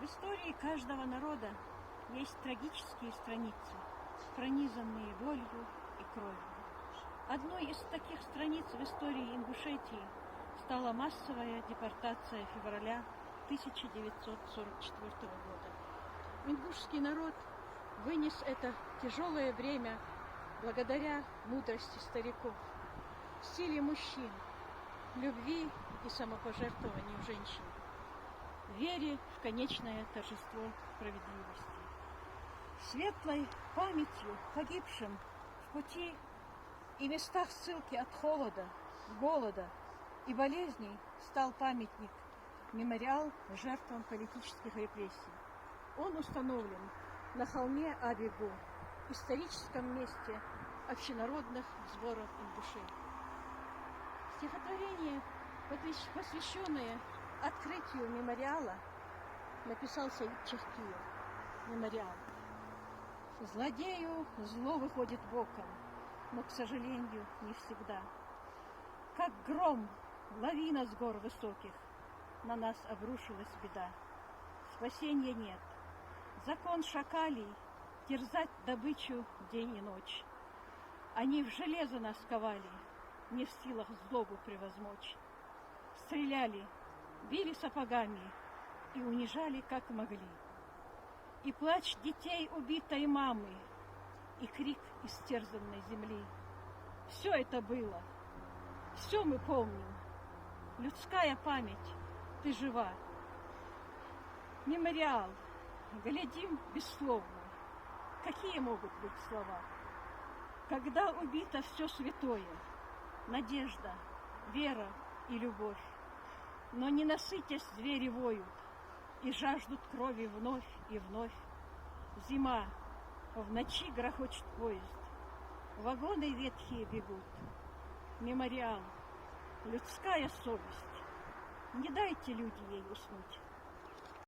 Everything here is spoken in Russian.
истории каждого народа есть трагические страницы, пронизанные болью и кровью. Одной из таких страниц в истории Ингушетии стала массовая депортация февраля 1944 года. Ингушский народ вынес это тяжелое бремя благодаря мудрости стариков, силе мужчин, любви и самопожертвованию женщин, вере в конечное торжество справедливости. Светлой памятью погибшим в пути и местах ссылки от холода, голода и болезней стал памятник, мемориал жертвам политических репрессий. Он установлен на холме Абигу, историческом месте общенародных сборов ингушей. Стихотворение, посвященное открытию мемориала, написал Саид Чахкиев. Мемориал. Злодею зло выходит боком, но, к сожалению, не всегда. Как гром, лавина с гор высоких, на нас обрушилась беда. Спасения нет. Закон шакалей — терзать добычу день и ночь. Они в железо нас ковали, не в силах злобу превозмочь. Стреляли, били сапогами и унижали, как могли. И плач детей убитой мамы, и крик истерзанной земли. Все это было, все мы помним. Людская память, ты жива. Мемориал, глядим бессловно. Какие могут быть слова? Когда убито все святое, надежда, вера и любовь, но не насытясь звери воют и жаждут крови вновь и вновь. Зима, в ночи грохочет поезд, вагоны ветхие бегут. Мемориал, людская совесть, не дайте люди ей уснуть.